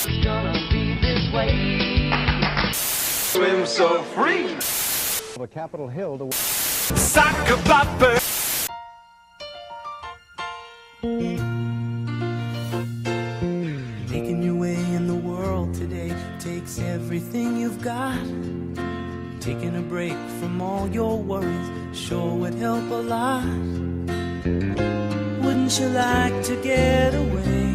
It's gonna be this way. Swim so free. A Capitol Hill to Soccer bopper. Making your way in the world today takes everything you've got. Taking a break from all your worries sure would help a lot. Wouldn't you like to get away?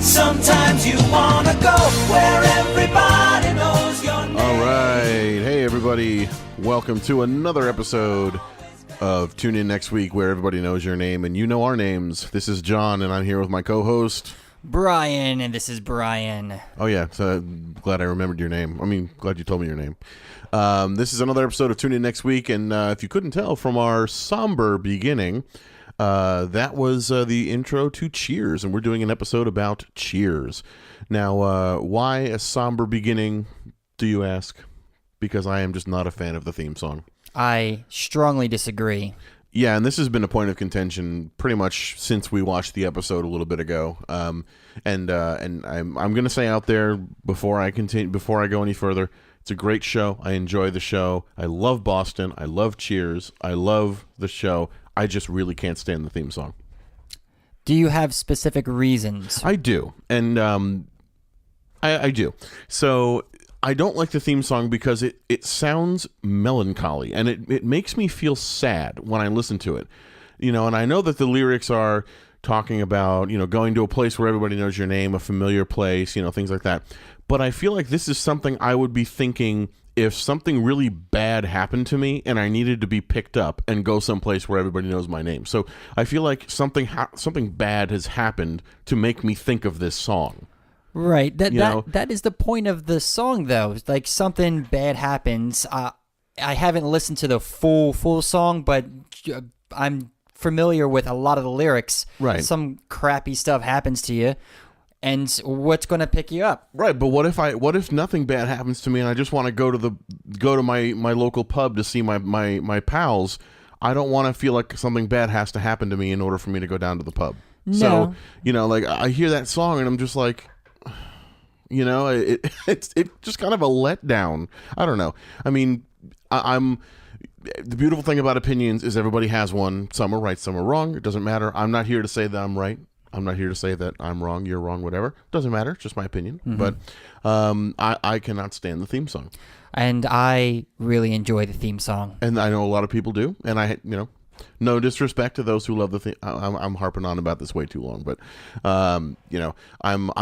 Sometimes you wanna go where everybody knows your name. All right. Hey, everybody. Welcome to another episode of Tune In Next Week, where everybody knows your name and you know our names. This is John, and I'm here with my co-host Brian, and this is Brian. Oh, yeah. So glad I remembered your name. I mean, glad you told me your name. This is another episode of Tune In Next Week, and if you couldn't tell from our somber beginning, that was the intro to Cheers, and we're doing an episode about Cheers. Now, why a somber beginning, do you ask? Because I am just not a fan of the theme song. I strongly disagree. Yeah, and this has been a point of contention pretty much since we watched the episode a little bit ago. And I'm going to say out there before I go any further, it's a great show. I enjoy the show. I love Boston. I love Cheers. I love the show. I just really can't stand the theme song. Do you have specific reasons? I do, and I do. So I don't like the theme song because it sounds melancholy, and it makes me feel sad when I listen to it. You know, and I know that the lyrics are talking about, you know, going to a place where everybody knows your name, a familiar place, you know, things like that. But I feel like this is something I would be thinking if something really bad happened to me and I needed to be picked up and go someplace where everybody knows my name. So I feel like something bad has happened to make me think of this song. Right. That is the point of the song, though. Like, something bad happens. I haven't listened to the full song, but I'm familiar with a lot of the lyrics. Right. Some crappy stuff happens to you, and what's going to pick you up? Right. But what if nothing bad happens to me and I just want to go to my local pub to see my pals? I don't want to feel like something bad has to happen to me in order for me to go down to the pub. No. So, you know, like, I hear that song and I'm just like, you know, it's just kind of a letdown. I don't know. I mean, the beautiful thing about opinions is everybody has one. Some are right, some are wrong. It doesn't matter. I'm not here to say that I'm right. I'm not here to say that I'm wrong, you're wrong, whatever. Doesn't matter. It's just my opinion. Mm-hmm. But I cannot stand the theme song. And I really enjoy the theme song. And I know a lot of people do. And no disrespect to those who love the theme. I'm harping on about this way too long, but I'm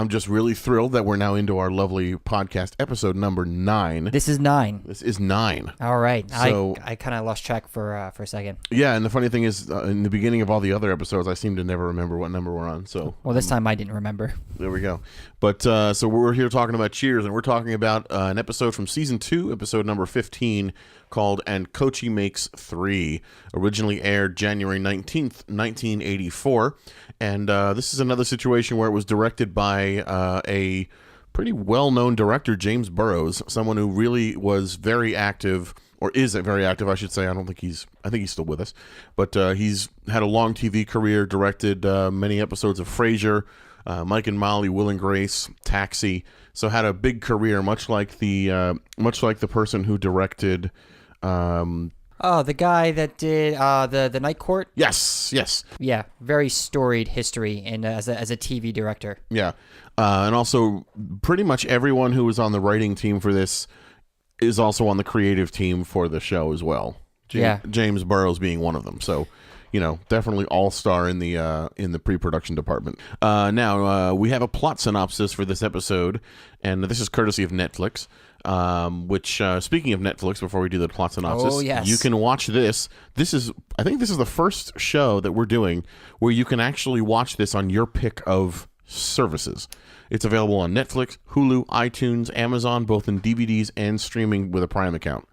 just really thrilled that we're now into our lovely podcast episode number 9. This is 9. This is 9. All right. So, I kind of lost track for a second. Yeah, and the funny thing is, in the beginning of all the other episodes, I seem to never remember what number we're on. So, well, this time I didn't remember. There we go. But so we're here talking about Cheers, and we're talking about an episode from season 2, episode number 15. Called And Coachie Makes 3, originally aired January 19th, 1984. And this is another situation where it was directed by a pretty well-known director, James Burrows, someone who really was very active, or is very active, I should say. I think he's still with us. But he's had a long TV career, directed many episodes of Frasier, Mike and Molly, Will and Grace, Taxi. So had a big career, much like the person who directed... the guy that did the Night Court? Yes. Yeah, very storied history and as a TV director. Yeah, and also pretty much everyone who was on the writing team for this is also on the creative team for the show as well. James Burrows being one of them. So, you know, definitely all-star in the pre-production department. Now, we have a plot synopsis for this episode, and this is courtesy of Netflix. Which, speaking of Netflix, before we do the plot synopsis, you can watch this. I think this is the first show that we're doing where you can actually watch this on your pick of services. It's available on Netflix, Hulu, iTunes, Amazon, both in DVDs and streaming with a Prime account.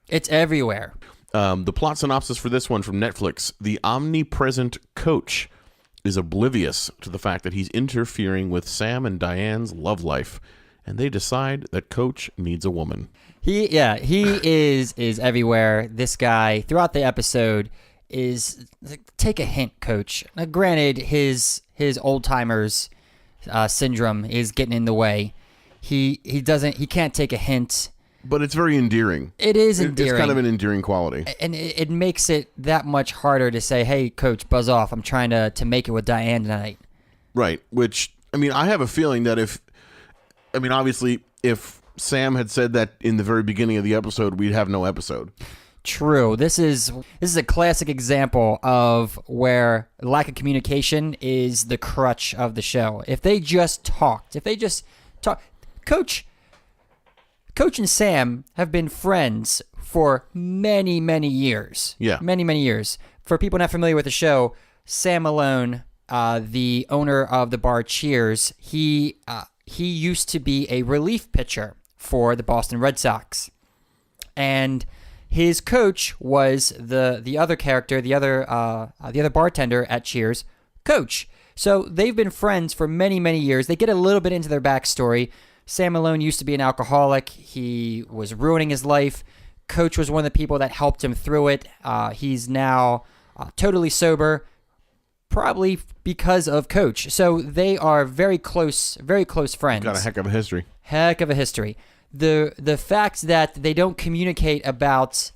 It's everywhere. The plot synopsis for this one from Netflix: the omnipresent coach is oblivious to the fact that he's interfering with Sam and Diane's love life, and they decide that Coach needs a woman. He is everywhere. This guy, throughout the episode, is take a hint, Coach. Now, granted, his old timers syndrome is getting in the way. He can't take a hint. But it's very endearing. It is endearing. It's kind of an endearing quality. And it makes it that much harder to say, hey, coach, buzz off. I'm trying to make it with Diane tonight. Right. Which, I mean, I have a feeling that obviously, if Sam had said that in the very beginning of the episode, we'd have no episode. True. This is a classic example of where lack of communication is the crutch of the show. If they just talked, Coach and Sam have been friends for many, many years. Yeah. Many, many years. For people not familiar with the show, Sam Malone, the owner of the bar Cheers, he used to be a relief pitcher for the Boston Red Sox. And his coach was the other character, the other bartender at Cheers, Coach. So they've been friends for many, many years. They get a little bit into their backstory. Sam Malone used to be an alcoholic. He was ruining his life. Coach was one of the people that helped him through it. He's now totally sober, probably because of Coach. So they are very close friends. Got a heck of a history. Heck of a history. The fact that they don't communicate about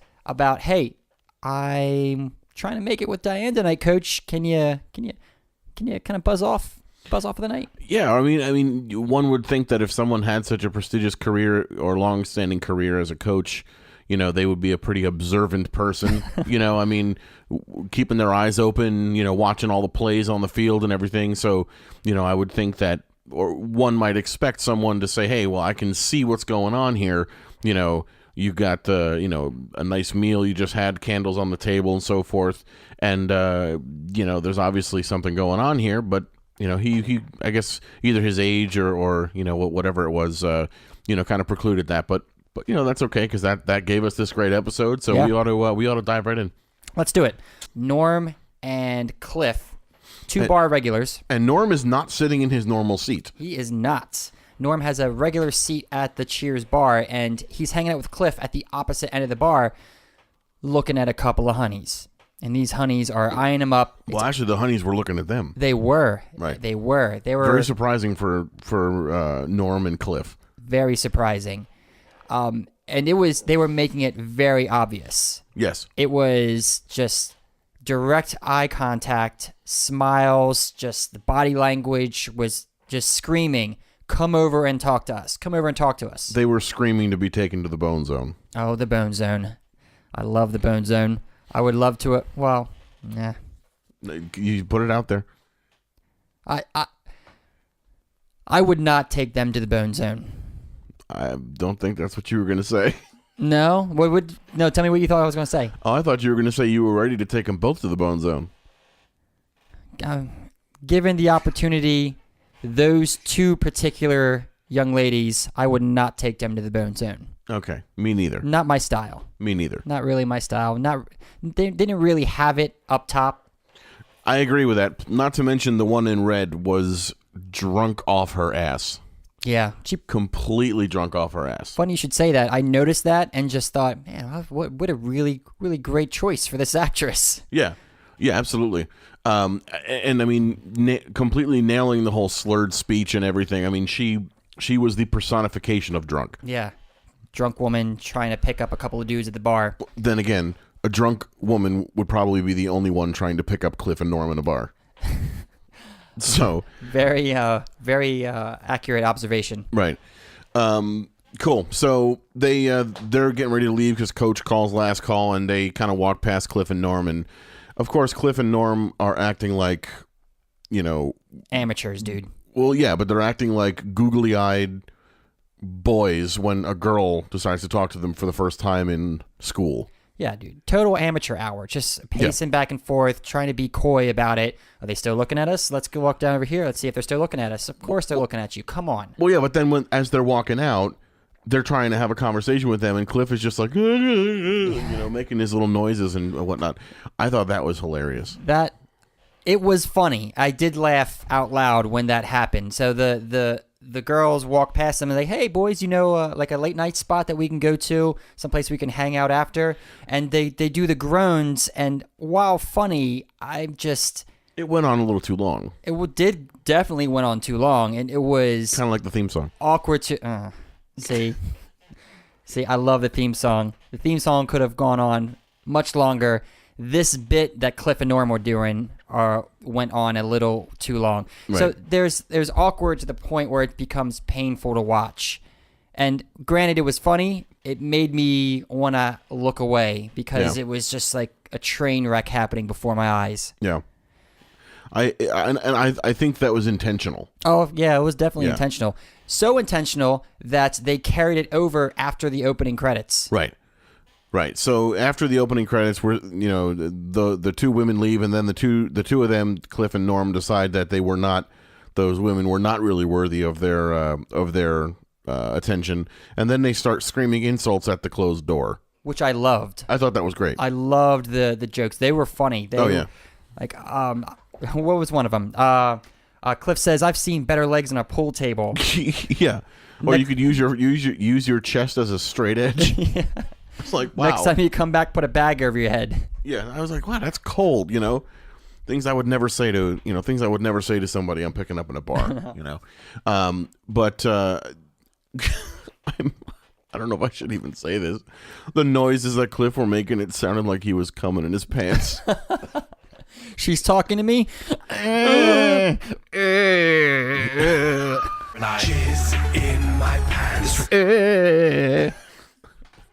hey, I'm trying to make it with Diane tonight, Coach. Can you kind of buzz off for the night? Yeah, I mean, one would think that if someone had such a prestigious career or long-standing career as a coach, they would be a pretty observant person. I mean, keeping their eyes open, watching all the plays on the field and everything. So, I would think that, or one might expect someone to say, hey, well, I can see what's going on here. You've got, a nice meal you just had, candles on the table and so forth. And, there's obviously something going on here, but he I guess either his age or whatever it was, kind of precluded that. But that's okay, because that gave us this great episode. So yeah. we ought to dive right in. Let's do it. Norm and Cliff, two bar regulars. And Norm is not sitting in his normal seat. He is not. Norm has a regular seat at the Cheers bar, and he's hanging out with Cliff at the opposite end of the bar, looking at a couple of honeys. And these honeys are eyeing him up. Well, actually, the honeys were looking at them. They were. Right. They were. Very surprising for Norm and Cliff. Very surprising. And they were making it very obvious. Yes. It was just direct eye contact, smiles, just the body language was just screaming, come over and talk to us. Come over and talk to us. They were screaming to be taken to the Bone Zone. Oh, the Bone Zone. I love the Bone Zone. I would love to. Well, yeah. You put it out there. I would not take them to the Bone Zone. I don't think that's what you were going to say. No? No, tell me what you thought I was going to say. Oh, I thought you were going to say you were ready to take them both to the Bone Zone. Given the opportunity, those two particular young ladies, I would not take them to the Bone Zone. Okay, me neither. Not my style. Me neither. Not really my style. They didn't really have it up top. I agree with that. Not to mention the one in red was drunk off her ass. Yeah. She completely drunk off her ass. Funny you should say that. I noticed that and just thought, man, what a really, really great choice for this actress. Yeah. Yeah, absolutely. And I mean, completely nailing the whole slurred speech and everything. I mean, she was the personification of drunk. Yeah. Drunk woman trying to pick up a couple of dudes at the bar. Then again, a drunk woman would probably be the only one trying to pick up Cliff and Norm in a bar. So very accurate observation. Right. Cool. So they're getting ready to leave because Coach calls last call, and they kind of walk past Cliff and Norm, and of course Cliff and Norm are acting like, amateurs, dude. Well, yeah, but they're acting like googly-eyed boys when a girl decides to talk to them for the first time in school. Yeah, dude. Total amateur hour. Just pacing back and forth, trying to be coy about it. Are they still looking at us? Let's go walk down over here. Let's see if they're still looking at us. Of course they're looking at you. Come on. Well, yeah, but then as they're walking out, they're trying to have a conversation with them, and Cliff is just like, making his little noises and whatnot. I thought that was hilarious. It was funny. I did laugh out loud when that happened. So the girls walk past them and they, hey boys, like a late night spot that we can go to, someplace we can hang out after. And they do the groans, and while funny, It went on a little too long. Did definitely went on too long, and it was Kind of like the theme song. awkward to see. I love the theme song. The theme song could have gone on much longer. This bit that Cliff and Norm were doing went on a little too long. Right. So there's awkward to the point where it becomes painful to watch. And granted, it was funny. It made me want to look away because it was just like a train wreck happening before my eyes. Yeah. I think that was intentional. Oh, yeah, it was definitely intentional. So intentional that they carried it over after the opening credits. Right. So after the opening credits, the two women leave, and then the two of them, Cliff and Norm, decide that those women were not really worthy of their attention, and then they start screaming insults at the closed door, which I loved. I thought that was great. I loved the jokes. They were funny. Like what was one of them? Cliff says, "I've seen better legs on a pool table." Yeah. Or you could use your chest as a straight edge. Yeah. It's like, wow. Next time you come back, put a bag over your head. Yeah, I was like, wow, that's cold. Things I would never say to somebody I'm picking up in a bar. But I don't know if I should even say this. The noises that Cliff were making, it sounded like he was coming in his pants. She's talking to me. Jizz in my pants.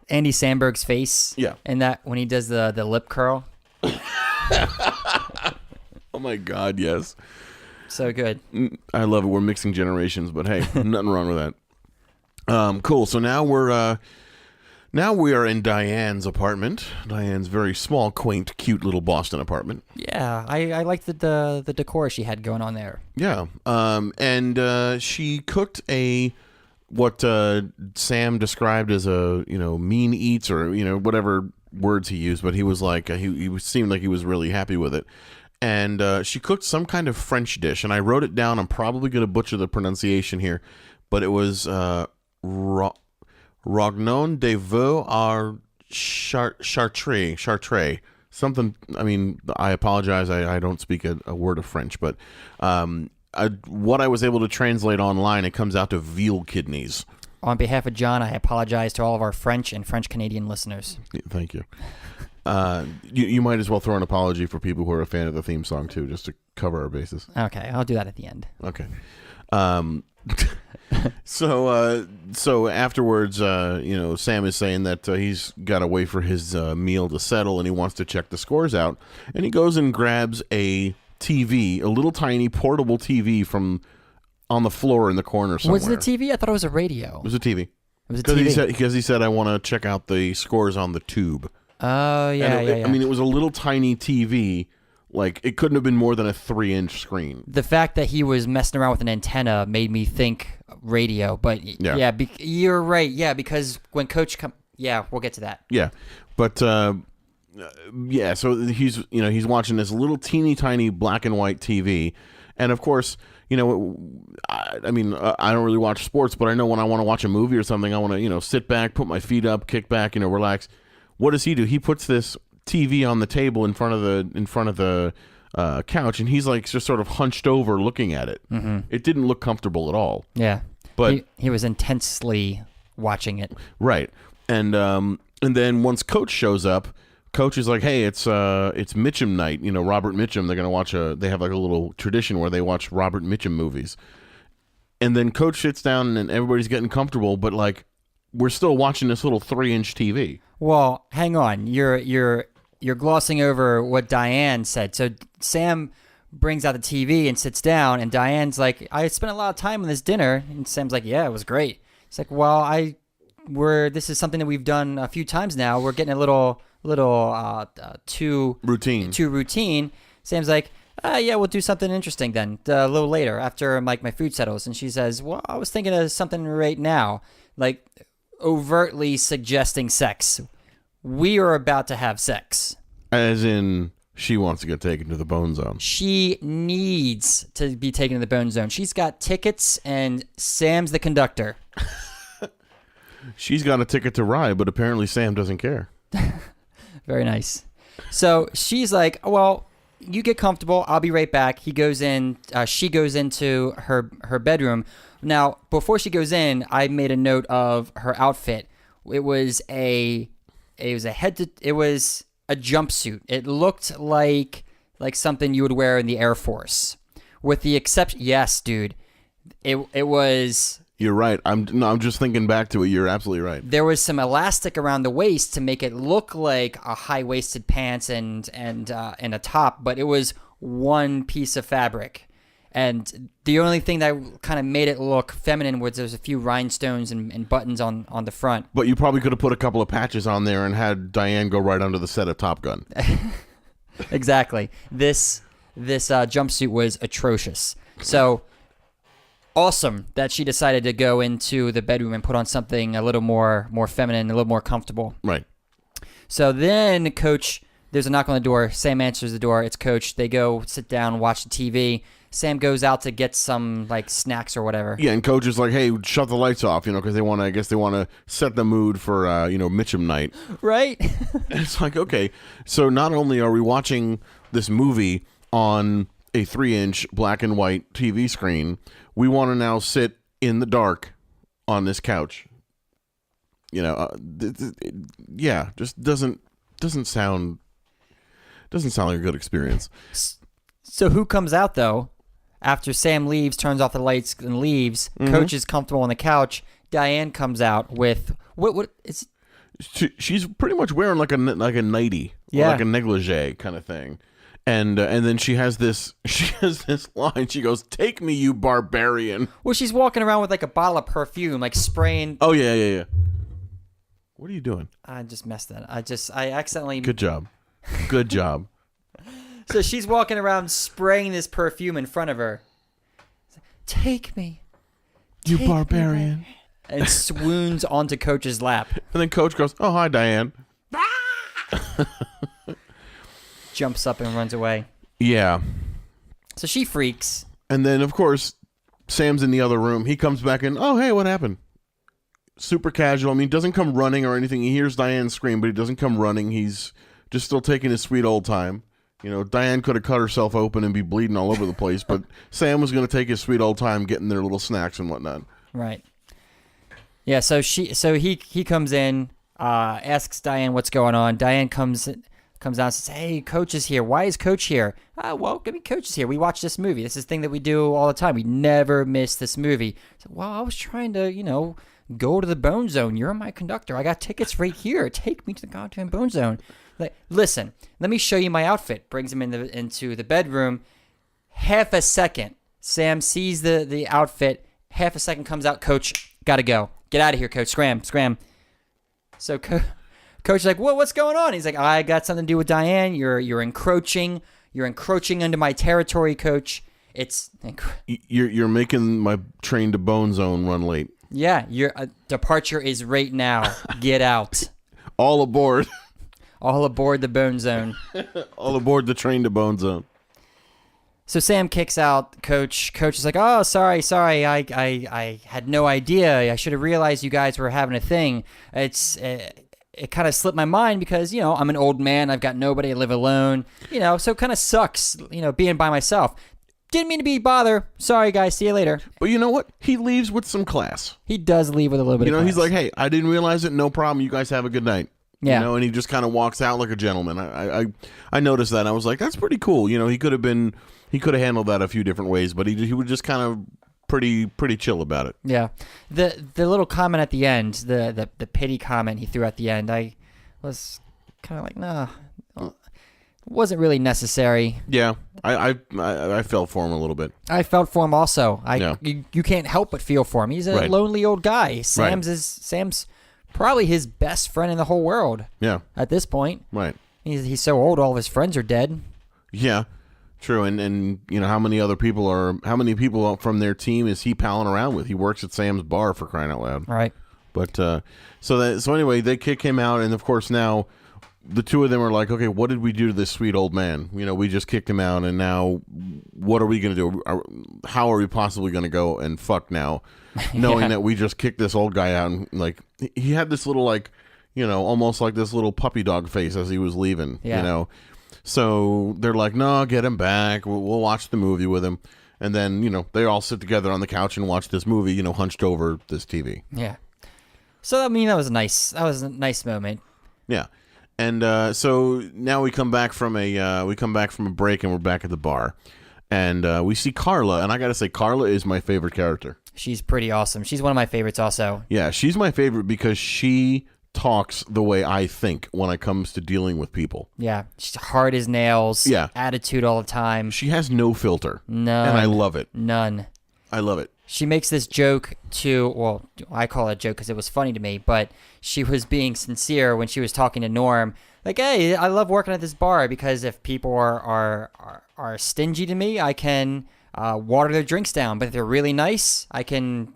Andy Samberg's face. Yeah. And that when he does the lip curl. Oh my God, yes. So good. I love it. We're mixing generations, but hey, nothing wrong with that. Cool. So now we are in Diane's apartment. Diane's very small, quaint, cute little Boston apartment. Yeah, I liked the decor she had going on there. Yeah. And she cooked what Sam described as a mean eats, or whatever words he used, but he was like he seemed like he was really happy with it. And she cooked some kind of French dish, and I wrote it down. I'm probably going to butcher the pronunciation here, but it was Rognon de veau à chartreuse. Something. I mean, I apologize. I don't speak a word of French, but what I was able to translate online, it comes out to veal kidneys. On behalf of John, I apologize to all of our French and French Canadian listeners. Thank you. You might as well throw an apology for people who are a fan of the theme song too, just to cover our bases. Okay, I'll do that at the end. Okay. So afterwards, Sam is saying that he's got to wait for his meal to settle, and he wants to check the scores out, and he goes and grabs a TV, a little tiny portable TV from on the floor in the corner somewhere. Was it a TV? I thought it was a radio. It was a TV. It was a TV. Because he said, I want to check out the scores on the tube. Oh, yeah, yeah. I mean, it was a little tiny TV. Like, it couldn't have been more than a 3-inch screen. The fact that he was messing around with an antenna made me think radio. But, you're right. Yeah, because when Coach we'll get to that. Yeah. But, so he's watching this little teeny tiny black and white TV. And, of course, I don't really watch sports, but I know when I want to watch a movie or something, I want to, sit back, put my feet up, kick back, relax. What does he do? He puts this TV on the table in front of the couch, and he's like just sort of hunched over looking at it. Mm-hmm. It didn't look comfortable at all. Yeah, but he was intensely watching it. Right, and then once Coach shows up, Coach is like, "Hey, it's Mitchum night. Robert Mitchum. They're gonna watch They have like a little tradition where they watch Robert Mitchum movies." And then Coach sits down, and everybody's getting comfortable, but like we're still watching this little 3-inch TV. Well, hang on. You're glossing over what Diane said. So Sam brings out the TV and sits down, and Diane's like, "I spent a lot of time on this dinner," and Sam's like, "Yeah, it was great." It's like, "Well, this is something that we've done a few times now. We're getting a little too routine." Sam's like, "Yeah, we'll do something interesting then a little later after my food settles." And she says, "Well, I was thinking of something right now," like overtly suggesting sex. We are about to have sex. As in, she wants to get taken to the Bone Zone. She needs to be taken to the Bone Zone. She's got tickets, and Sam's the conductor. She's got a ticket to ride, but apparently Sam doesn't care. Very nice. So she's like, "Well, you get comfortable. I'll be right back. He goes in. She goes into her bedroom. Now, before she goes in, I made a note of her outfit. It was a jumpsuit. It looked like something you would wear in the Air Force, with the exception. Yes, dude. It was. You're right. I'm just thinking back to it. You're absolutely right. There was some elastic around the waist to make it look like a high-waisted pants and a top, but it was one piece of fabric. And the only thing that kind of made it look feminine was there's a few rhinestones and buttons on the front. But you probably could have put a couple of patches on there and had Diane go right under the set of Top Gun. Exactly. This jumpsuit was atrocious. So awesome that she decided to go into the bedroom and put on something a little more feminine, a little more comfortable. Right. So then Coach, there's a knock on the door. Sam answers the door. It's Coach. They go sit down, watch the TV. Sam goes out to get some snacks or whatever. Yeah, and Coach is like, "Hey, shut the lights off," because they want to. I guess they want to set the mood for Mitchum night. Right. And it's like, okay, so not only are we watching this movie on a 3-inch black and white TV screen, we want to now sit in the dark on this couch. Yeah, just doesn't sound like a good experience. So who comes out though? After Sam leaves, turns off the lights and leaves, Coach is comfortable on the couch. Diane comes out with what is? She's pretty much wearing like a nightie, or like a negligee kind of thing. And then she has this line. She goes, "Take me, you barbarian." Well, she's walking around with a bottle of perfume, spraying. Oh yeah. What are you doing? I just messed that. I accidentally. Good job. So she's walking around spraying this perfume in front of her. Take me, you barbarian, and swoons onto Coach's lap. And then Coach goes, "Oh, hi, Diane." Jumps up and runs away. Yeah. So she freaks. And then, of course, Sam's in the other room. He comes back in. "Oh, hey, what happened?" Super casual. I mean, he doesn't come running or anything. He hears Diane scream, but he doesn't come running. He's just still taking his sweet old time. Diane could have cut herself open and be bleeding all over the place, but Sam was going to take his sweet old time getting their little snacks and whatnot. Right. Yeah, so he comes in, asks Diane what's going on. Diane comes out and says, "Hey, Coach is here. Why is Coach here?" Well, Coach is here. We watch this movie. This is the thing that we do all the time. We never miss this movie. So, well, I was trying to, go to the Bone Zone. You're my conductor. I got tickets right here. Take me to the goddamn Bone Zone. Listen, let me show you my outfit. Brings him into the bedroom. Half a second, Sam sees the outfit. Half a second comes out. "Coach, gotta go. Get out of here, Coach. Scram. So Coach is like, what's going on? He's like, "I got something to do with Diane. You're encroaching. You're encroaching into my territory, Coach. You're making my train to Bone Zone run late." Yeah, your departure is right now. Get out. All aboard. All aboard the Bone Zone. All aboard the train to Bone Zone. So Sam kicks out Coach. Coach is like, "Oh, sorry. I had no idea. I should have realized you guys were having a thing. It kind of slipped my mind because, I'm an old man. I've got nobody. I live alone. So it kind of sucks, being by myself. Didn't mean to be bother. Sorry, guys. See you later." But you know what? He leaves with some class. He does leave with a little bit of class. He's like, "Hey, I didn't realize it. No problem. You guys have a good night." Yeah. And he just kind of walks out like a gentleman. I noticed that. And I was like, that's pretty cool. He could have handled that a few different ways, but he was just kind of pretty chill about it. Yeah. The little comment at the end, the pity comment he threw at the end, I was kind of like, nah, wasn't really necessary. Yeah. I felt for him a little bit. I felt for him also. You can't help but feel for him. He's a lonely old guy. Sam's probably his best friend in the whole world. Yeah. At this point. Right. He's so old, all of his friends are dead. Yeah. True. And how many people from their team is he palling around with? He works at Sam's bar, for crying out loud. Right. But so anyway, they kick him out, and of course now the two of them are like, "Okay, what did we do to this sweet old man? We just kicked him out, and now what are we going to do? How are we possibly going to go and fuck now, knowing that we just kicked this old guy out?" And he had this little almost like this little puppy dog face as he was leaving. Yeah. So they're like, no, get him back. We'll watch the movie with him. And then, they all sit together on the couch and watch this movie, hunched over this TV. Yeah. So, I mean, that was a nice moment. Yeah. And so now we come back from a break and we're back at the bar. And we see Carla. And I got to say, Carla is my favorite character. She's pretty awesome. She's one of my favorites also. Yeah, she's my favorite because she talks the way I think when it comes to dealing with people. Yeah, she's hard as nails. Yeah. Attitude all the time. She has no filter. None. And I love it. None. I love it. She makes this joke I call it a joke because it was funny to me, but she was being sincere when she was talking to Norm. Like, hey, I love working at this bar because if people are stingy to me, I can water their drinks down. But if they're really nice, I can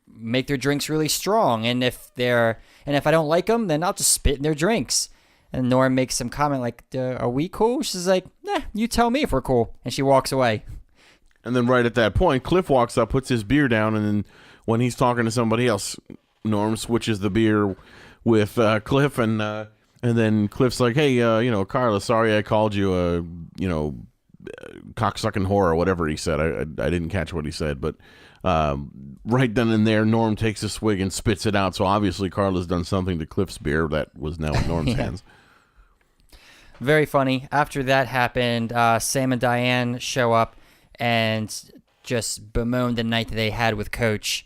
make their drinks really strong. And if I don't like them, then I'll just spit in their drinks. And Norm makes some comment like, are we cool? She's like, nah, you tell me if we're cool. And she walks away. And then right at that point, Cliff walks up, puts his beer down, and then when he's talking to somebody else, Norm switches the beer with Cliff, and then Cliff's like, hey, Carla, sorry I called you a, cocksucking whore or whatever he said. I didn't catch what he said, but right then and there, Norm takes a swig and spits it out. So obviously Carla's done something to Cliff's beer that was now in Norm's hands. Very funny. After that happened, Sam and Diane show up and just bemoan the night that they had with Coach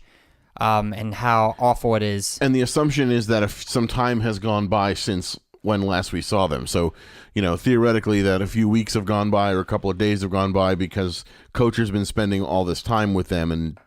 and how awful it is. And the assumption is that if some time has gone by since when last we saw them. So, theoretically that a few weeks have gone by or a couple of days have gone by because Coach has been spending all this time with them. And,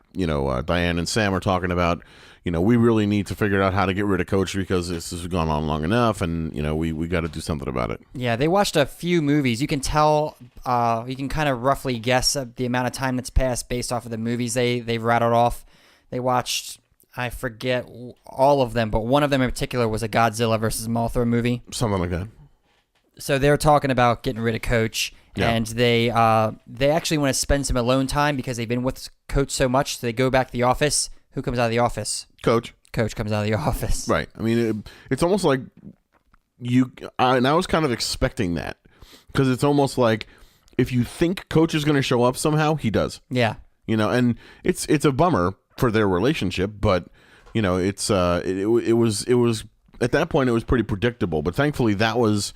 Diane and Sam are talking about, we really need to figure out how to get rid of Coach because this has gone on long enough. And, we got to do something about it. Yeah, they watched a few movies. You can tell, you can kind of roughly guess the amount of time that's passed based off of the movies they've rattled off. They watched, I forget all of them, but one of them in particular was a Godzilla versus Mothra movie. Something like that. So they're talking about getting rid of Coach, and they actually want to spend some alone time because they've been with Coach so much. So they go back to the office. Who comes out of the office? Coach. Coach comes out of the office. Right. I mean, it's almost like and I was kind of expecting that because it's almost like if you think Coach is going to show up somehow, he does. Yeah. And it's a bummer for their relationship, but it's it was at that point it was pretty predictable, but thankfully that was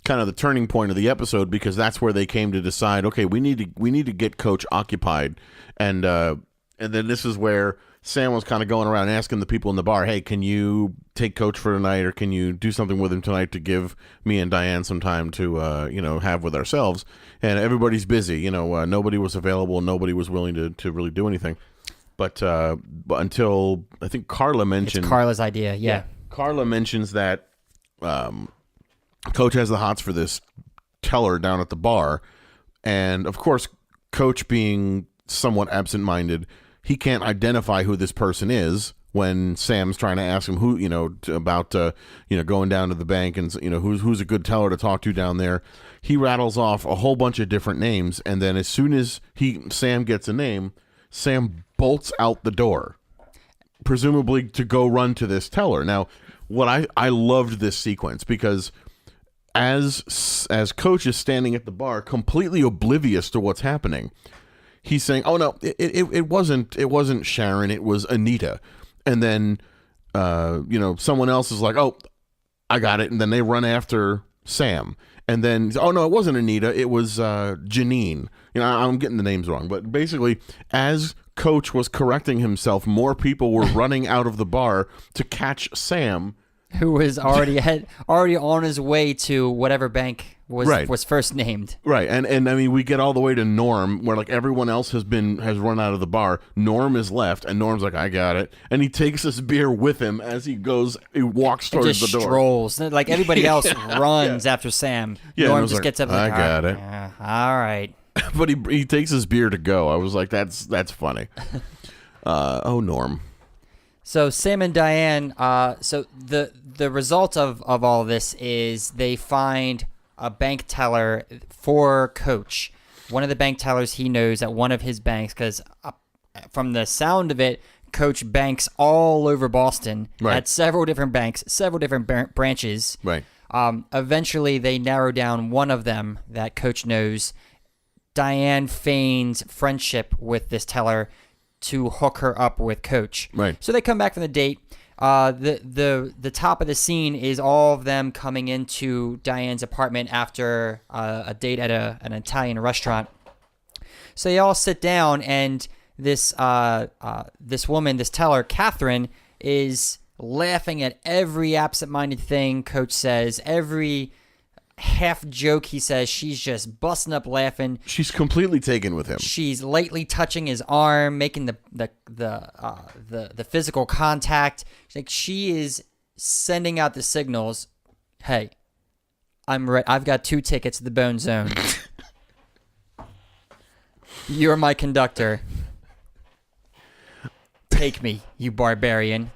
kind of the turning point of the episode because that's where they came to decide, okay, we need to get Coach occupied, and then this is where Sam was kind of going around asking the people in the bar, hey, can you take Coach for tonight, or can you do something with him tonight to give me and Diane some time to have with ourselves? And everybody's busy, nobody was available, nobody was willing to really do anything. But until I think Carla mentioned... It's Carla's idea, yeah. Carla mentions that Coach has the hots for this teller down at the bar. And, of course, Coach being somewhat absent-minded, he can't identify who this person is when Sam's trying to ask him who, about going down to the bank and, who's a good teller to talk to down there. He rattles off a whole bunch of different names. And then as soon as Sam gets a name, Sam bolts out the door, presumably to go run to this teller. Now, what I loved this sequence because as Coach is standing at the bar, completely oblivious to what's happening, he's saying, "Oh no, it wasn't Sharon, it was Anita," and then someone else is like, "Oh, I got it," and then they run after Sam, and then, "Oh no, it wasn't Anita, it was Janine." I'm getting the names wrong, but basically, as Coach was correcting himself, more people were running out of the bar to catch Sam, who was already on his way to whatever bank was first named. Right. And I mean, we get all the way to Norm where like everyone else has run out of the bar. Norm is left and Norm's like, I got it. And he takes this beer with him as he walks towards the door. Strolls. Like everybody else runs after Sam. Yeah, Norm just gets up and I got it. All right. But he takes his beer to go. I was like, that's funny. Norm. So Sam and Diane, so the result of all this is they find a bank teller for Coach. One of the bank tellers he knows at one of his banks, because from the sound of it, Coach banks all over Boston at several different banks, several different branches. Right. Eventually, they narrow down one of them that Coach knows. Diane feigns friendship with this teller to hook her up with Coach. Right. So they come back from the date. The top of the scene is all of them coming into Diane's apartment after a date at an Italian restaurant. So they all sit down, and this woman, this teller, Catherine, is laughing at every absent-minded thing Coach says, every half joke he says. She's just busting up laughing. She's completely taken with him. She's lightly touching his arm, making the physical contact. Like, she is sending out the signals. Hey, I've got 2 tickets to the Bone Zone. You're my conductor. Take me, you barbarian.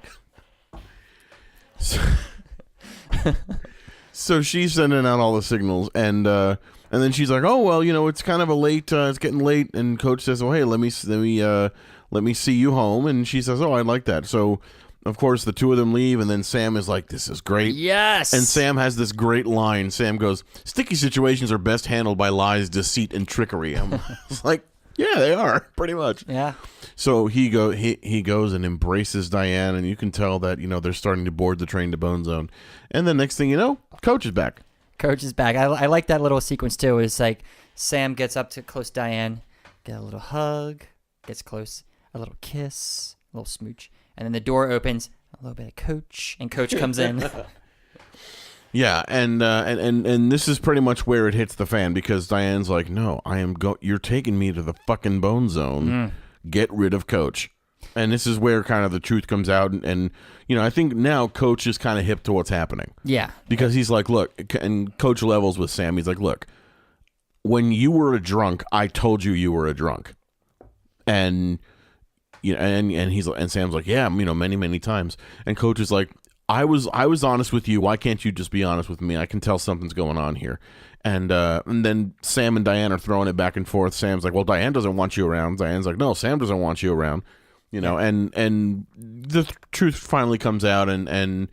So she's sending out all the signals, and then she's like, "Oh well, it's kind of it's getting late." And Coach says, "Oh hey, let me see you home." And she says, "Oh, I like that." So of course the two of them leave, and then Sam is like, "This is great." Yes. And Sam has this great line. Sam goes, "Sticky situations are best handled by lies, deceit, and trickery." I'm like, yeah, they are pretty much. Yeah. So he goes and embraces Diane, and you can tell that they're starting to board the train to Bone Zone. And the next thing you know, Coach is back. Coach is back. I like that little sequence too. It's like Sam gets up to close Diane, get a little hug, gets close, a little kiss, a little smooch, and then the door opens. A little bit of Coach, and Coach comes in. Yeah, and this is pretty much where it hits the fan, because Diane's like, "No, you're taking me to the fucking Bone Zone. Get rid of Coach." And this is where kind of the truth comes out, and I think now Coach is kind of hip to what's happening. Yeah. Because he's like, look, and Coach levels with Sam. He's like, look, when you were a drunk, I told you were a drunk. And and Sam's like, yeah, many, many times. And Coach is like, I was honest with you. Why can't you just be honest with me? I can tell something's going on here. And then Sam and Diane are throwing it back and forth. Sam's like, well, Diane doesn't want you around. Diane's like, no, Sam doesn't want you around. And the truth finally comes out, and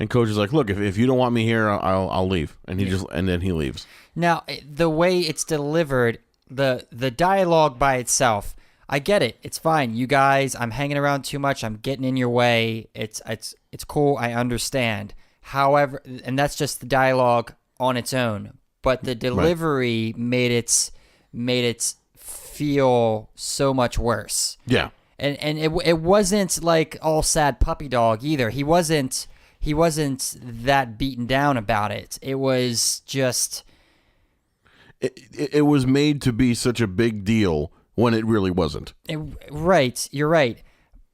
Coach is like, look, if you don't want me here, I'll leave. And then he leaves. Now, the way it's delivered, the dialogue by itself, I get it. It's fine. You guys, I'm hanging around too much. I'm getting in your way. It's cool. I understand. However, and that's just the dialogue on its own. But the delivery made it feel so much worse. Yeah. And it wasn't like all sad puppy dog either. He wasn't that beaten down about it. It was just it was made to be such a big deal when it really wasn't. Right, you're right.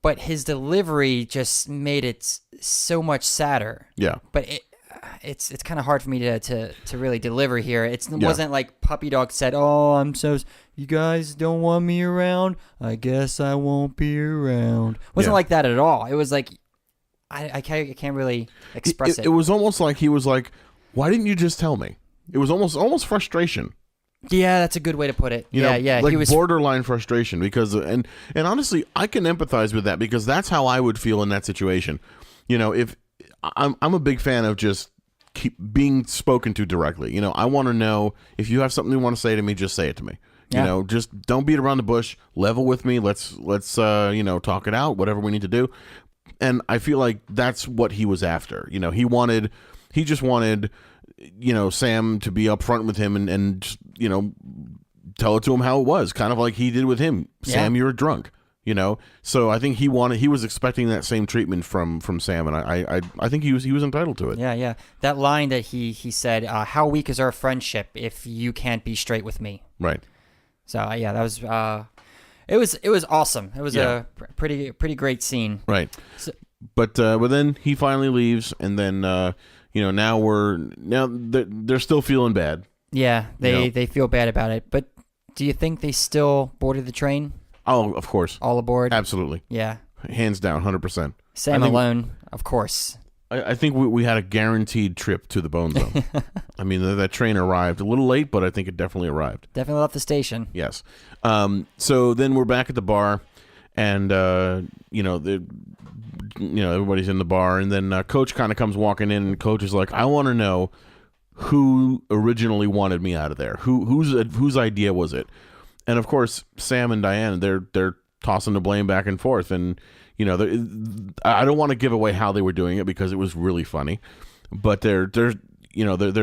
But his delivery just made it so much sadder. Yeah. But it's kind of hard for me to really deliver here. It wasn't like Puppy Dog said, "Oh, you guys don't want me around. I guess I won't be around." It wasn't like that at all. It was like I can't really express it. It was almost like he was like, "Why didn't you just tell me?" It was almost frustration. Yeah, that's a good way to put it. Yeah. Like he was borderline frustration, because and honestly, I can empathize with that, because that's how I would feel in that situation. If I'm a big fan of just keep being spoken to directly. I want to know if you have something you want to say to me, just say it to me. Yeah. Just don't beat around the bush. Level with me. Let's talk it out. Whatever we need to do. And I feel like that's what he was after. He just wanted Sam to be upfront with him and tell it to him how it was, kind of like he did with him. Yeah. Sam, you're a drunk. So I think he was expecting that same treatment from Sam, and I think he was entitled to it. Yeah. That line that he said, "How weak is our friendship if you can't be straight with me?" Right. So that was it was awesome. It was a pretty great scene. Right. So, but then he finally leaves, and then now they're still feeling bad. Yeah, they feel bad about it. But do you think they still boarded the train? Oh, of course. All aboard? Absolutely. Yeah. Hands down, 100%. Sam alone, of course. I think we had a guaranteed trip to the Bone Zone. I mean, that train arrived a little late, but I think it definitely arrived. Definitely left the station. Yes. So then we're back at the bar, and everybody's in the bar, and then Coach kind of comes walking in, and Coach is like, "I want to know, who originally wanted me out of there. Whose idea was it? And of course, Sam and Diane, they're tossing the blame back and forth. And I don't want to give away how they were doing it because it was really funny. But they're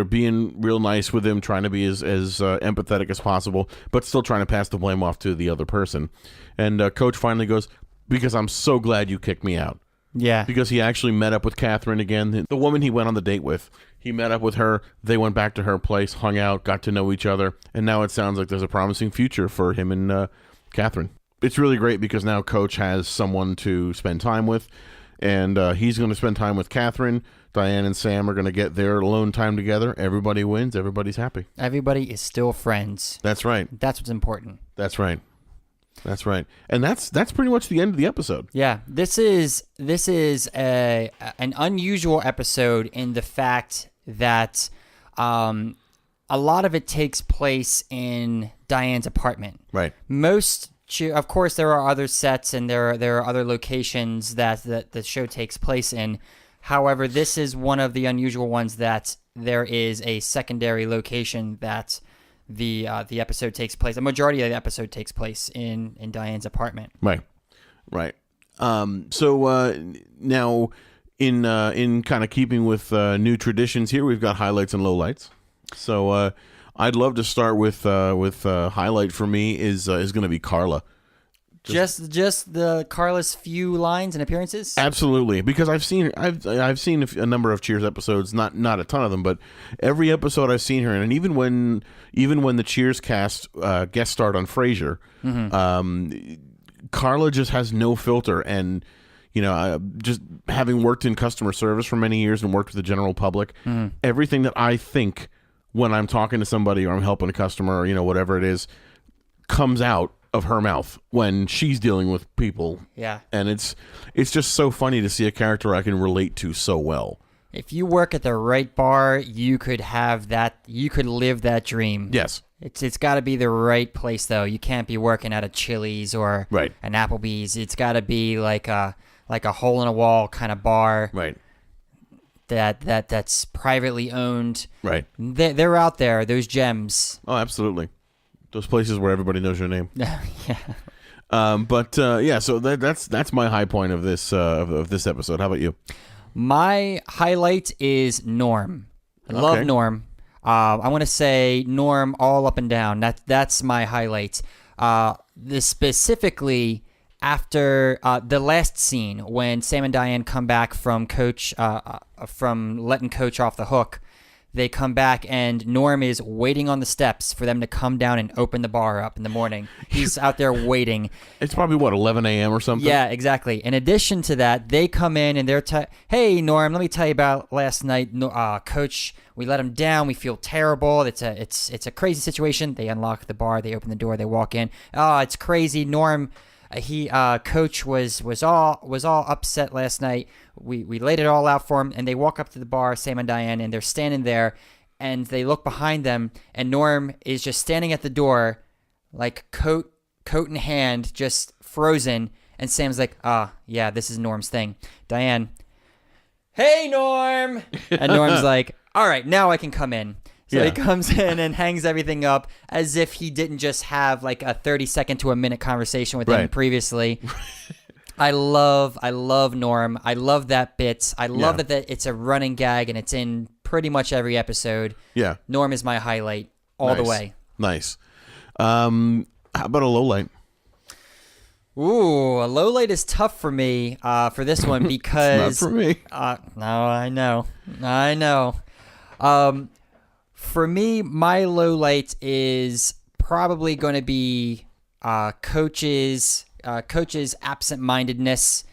being real nice with him, trying to be as empathetic as possible, but still trying to pass the blame off to the other person. And Coach finally goes, "Because I'm so glad you kicked me out." Yeah. Because he actually met up with Catherine again, the woman he went on the date with. He met up with her. They went back to her place, hung out, got to know each other, and now it sounds like there's a promising future for him and Catherine. It's really great because now Coach has someone to spend time with, and he's going to spend time with Catherine. Diane and Sam are going to get their alone time together. Everybody wins. Everybody's happy. Everybody is still friends. That's right. That's what's important. That's right. That's right. And that's pretty much the end of the episode. Yeah, this is an unusual episode in the fact that a lot of it takes place in Diane's apartment. Right. Of course, there are other sets and there are other locations that the show takes place in. However, this is one of the unusual ones that there is a secondary location that the episode takes place. A majority of the episode takes place in Diane's apartment. Right. So now, in kind of keeping with new traditions here, we've got highlights and lowlights. So I'd love to start with highlight for me is going to be Carla. Just the Carla's few lines and appearances. Absolutely, because I've seen a number of Cheers episodes, not a ton of them, but every episode I've seen her in, and even when the Cheers cast guest starred on Frasier, Carla just has no filter, and just having worked in customer service for many years and worked with the general public, everything that I think when I'm talking to somebody or I'm helping a customer or whatever it is comes out of her mouth when she's dealing with people. Yeah. And it's just so funny to see a character I can relate to so well. If you work at the right bar, you could live that dream. Yes. It's got to be the right place though. You can't be working at a Chili's or right. an Applebee's. It's got to be like a hole in a wall kind of bar. Right. That's privately owned. Right. They're out there, those gems. Oh, absolutely. Those places where everybody knows your name. Yeah. So that's my high point of this episode. How about you? My highlight is Norm. I love Norm. I want to say Norm all up and down. That's my highlight. This specifically after the last scene when Sam and Diane come back from from letting Coach off the hook. They come back and Norm is waiting on the steps for them to come down and open the bar up in the morning. He's out there waiting. It's probably, 11 a.m. or something? Yeah, exactly. In addition to that, they come in and they're hey, Norm, let me tell you about last night. Coach, we let him down. We feel terrible. It's a crazy situation. They unlock the bar. They open the door. They walk in. Oh, it's crazy. Norm... Coach was all upset last night. We laid it all out for him, and they walk up to the bar, Sam and Diane, and they're standing there, and they look behind them, and Norm is just standing at the door, like coat in hand, just frozen, and Sam's like, yeah, this is Norm's thing. Diane, hey, Norm! And Norm's like, all right, now I can come in. So he comes in and hangs everything up as if he didn't just have like a 30-second to a minute conversation with him previously. I love Norm. I love that bit. I love that it's a running gag and it's in pretty much every episode. Yeah. Norm is my highlight all the way. Nice. How about a low light? Ooh, a low light is tough for me for this one because... It's not for me. No, I know. For me, my low light is probably going to be Coach's absent-mindedness,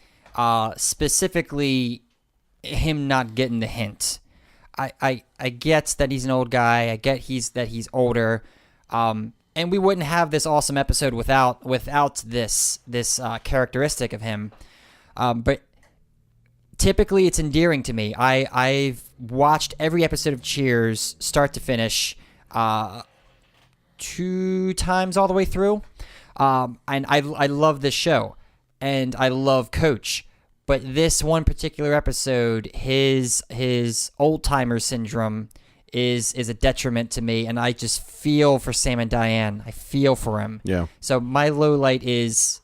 specifically him not getting the hint. I get that he's an old guy. I get that he's older, and we wouldn't have this awesome episode without this characteristic of him. But typically, it's endearing to me. I've watched every episode of Cheers, start to finish, 2 times all the way through. And I love this show, and I love Coach. But this one particular episode, his old-timer syndrome is a detriment to me, and I just feel for Sam and Diane. I feel for him. Yeah. So my low light is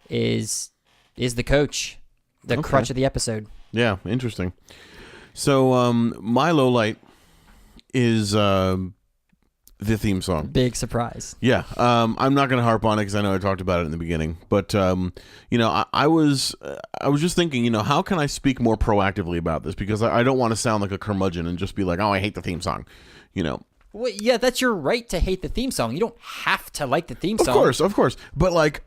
the coach, the crutch of the episode. Yeah, interesting. So my low light is the theme song. Big surprise. Yeah, I'm not going to harp on it because I know I talked about it in the beginning. But I was just thinking, how can I speak more proactively about this? Because I don't want to sound like a curmudgeon and just be like, oh, I hate the theme song. Well, yeah, that's your right to hate the theme song. You don't have to like the theme song. Of course. But like,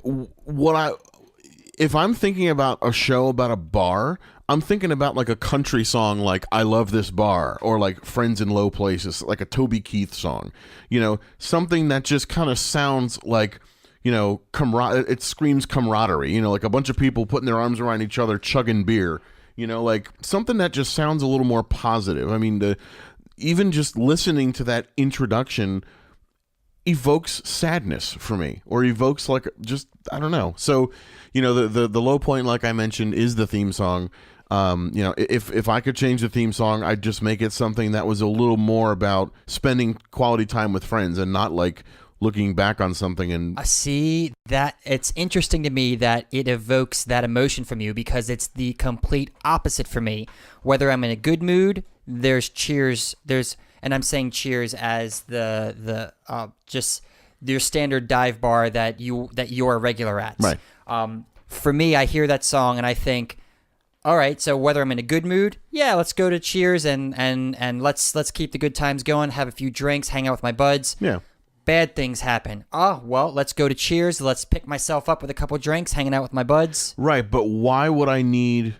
if I'm thinking about a show about a bar, I'm thinking about like a country song like I Love This Bar or like Friends in Low Places, like a Toby Keith song. Something that just kind of sounds like, it screams camaraderie, like a bunch of people putting their arms around each other, chugging beer, like something that just sounds a little more positive. I mean, even just listening to that introduction evokes sadness for me, or evokes like just, I don't know. So, the low point, like I mentioned, is the theme song. If I could change the theme song, I'd just make it something that was a little more about spending quality time with friends and not like looking back on something. And I see that it's interesting to me that it evokes that emotion from you, because it's the complete opposite for me. Whether I'm in a good mood, there's Cheers, and I'm saying Cheers as the just your standard dive bar that you're a regular at. Right. For me, I hear that song and I think, all right, so whether I'm in a good mood, yeah, let's go to Cheers and let's keep the good times going, have a few drinks, hang out with my buds. Yeah. Bad things happen. Well, let's go to Cheers. Let's pick myself up with a couple drinks, hanging out with my buds. Right, but why would I need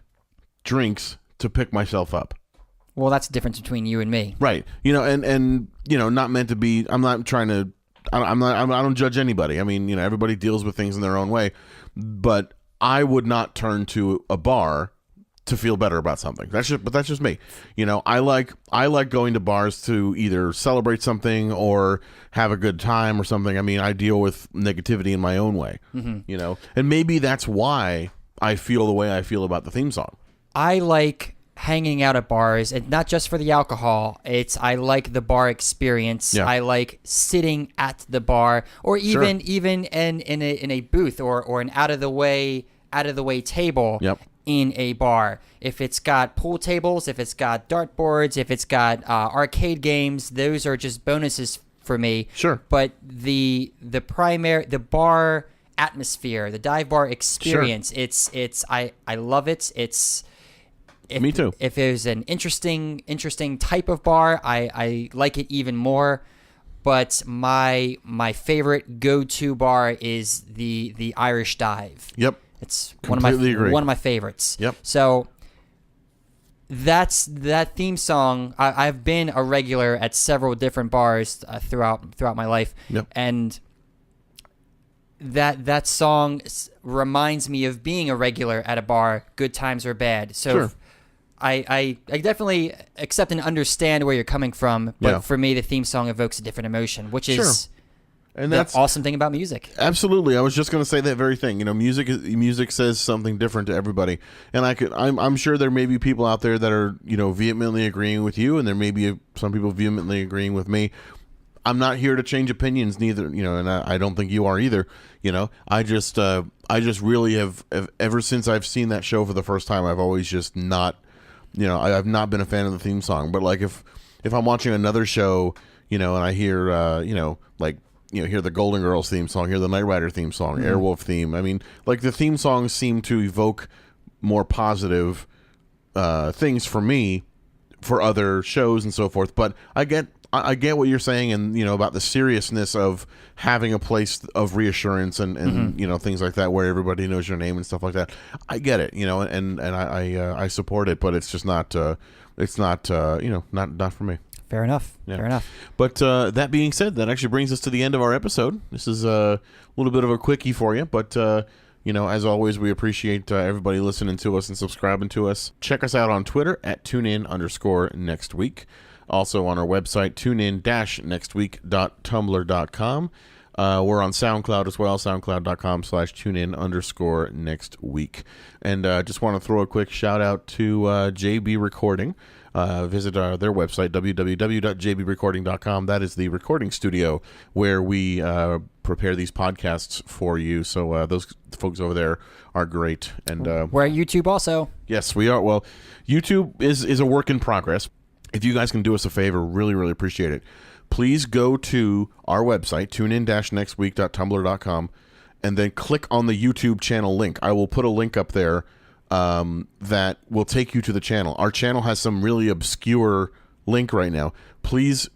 drinks to pick myself up? Well, that's the difference between you and me. Right. And not meant to be, I'm not trying to, I don't judge anybody. I mean, everybody deals with things in their own way, but I would not turn to a bar to feel better about something. That's just me. I like going to bars to either celebrate something or have a good time or something. I mean, I deal with negativity in my own way, and maybe that's why I feel the way I feel about the theme song. I like hanging out at bars, and not just for the alcohol. I like the bar experience. Yeah. I like sitting at the bar, or even in a booth or an out of the way table. Yep. In a bar, if it's got pool tables, if it's got dartboards, if it's got arcade games, those are just bonuses for me. Sure. But the bar atmosphere, the dive bar experience, I love it. Me too. If there's an interesting type of bar, I like it even more. But my favorite go-to bar is the Irish Dive. Yep. It's Completely agree. one of my favorites. Yep. So that theme song. I've been a regular at several different bars throughout my life. Yep. And that song reminds me of being a regular at a bar, good times or bad. So sure. I definitely accept and understand where you're coming from, but for me, the theme song evokes a different emotion, which is and that's the awesome thing about music. Absolutely. I was just going to say that very thing. Music says something different to everybody. And I'm sure there may be people out there that are, vehemently agreeing with you, and there may be some people vehemently agreeing with me. I'm not here to change opinions neither, and I don't think you are either. I just really have ever since I've seen that show for the first time, I've always just not, I've not been a fan of the theme song. But like if I'm watching another show, and I hear, hear the Golden Girls theme song, hear the Knight Rider theme song, Airwolf theme. I mean, like the theme songs seem to evoke more positive things for me for other shows and so forth. But I get what you're saying, and about the seriousness of having a place of reassurance and things like that where everybody knows your name and stuff like that. I get it, and I support it, but it's just not not for me. Fair enough. Yeah. Fair enough. But that being said, that actually brings us to the end of our episode. This is a little bit of a quickie for you, but as always, we appreciate everybody listening to us and subscribing to us. Check us out on Twitter at tunein_nextweek. Also on our website, tunein-nextweek.tumblr.com. We're on SoundCloud as well, soundcloud.com/tunein_nextweek. And just want to throw a quick shout out to JB Recording. visit their website, www.jbrecording.com. That is the recording studio where we prepare these podcasts for you. So those folks over there are great. And we're at YouTube also. Yes, we are. Well, YouTube is a work in progress. If you guys can do us a favor, really, really appreciate it. Please go to our website, tunein-nextweek.tumblr.com, and then click on the YouTube channel link. I will put a link up there that will take you to the channel. Our channel has some really obscure link right now. Please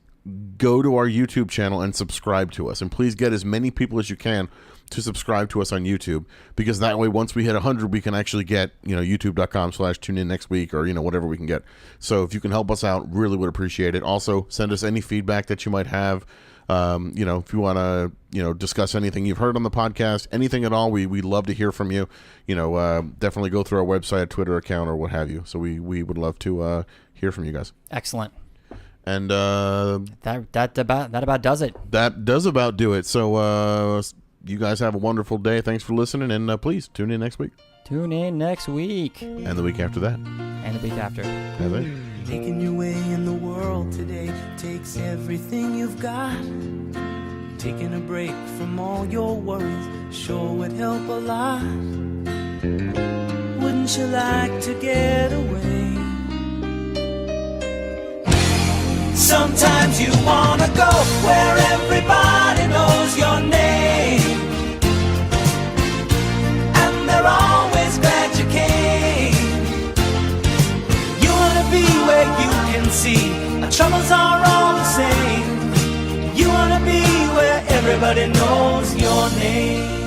go to our YouTube channel and subscribe to us. And please get as many people as you can to subscribe to us on YouTube, because that way, once we hit 100, we can actually get, youtube.com/tuneinnextweek, or, whatever we can get. So if you can help us out, really would appreciate it. Also, send us any feedback that you might have. If you want to, discuss anything you've heard on the podcast, anything at all, we'd love to hear from you. Definitely go through our website, Twitter account, or what have you. So we would love to hear from you guys. Excellent. And that about does it. That does about do it. So you guys have a wonderful day. Thanks for listening, and please tune in next week. Tune in next week. And the week after that. And the week after. That's it. Making your way in the world today takes everything you've got. Taking a break from all your worries sure would help a lot. Wouldn't you like to get away? Sometimes you wanna go where everybody knows your name, and they're always glad you came. You wanna be where you can see our troubles are all the same. You wanna be where everybody knows your name.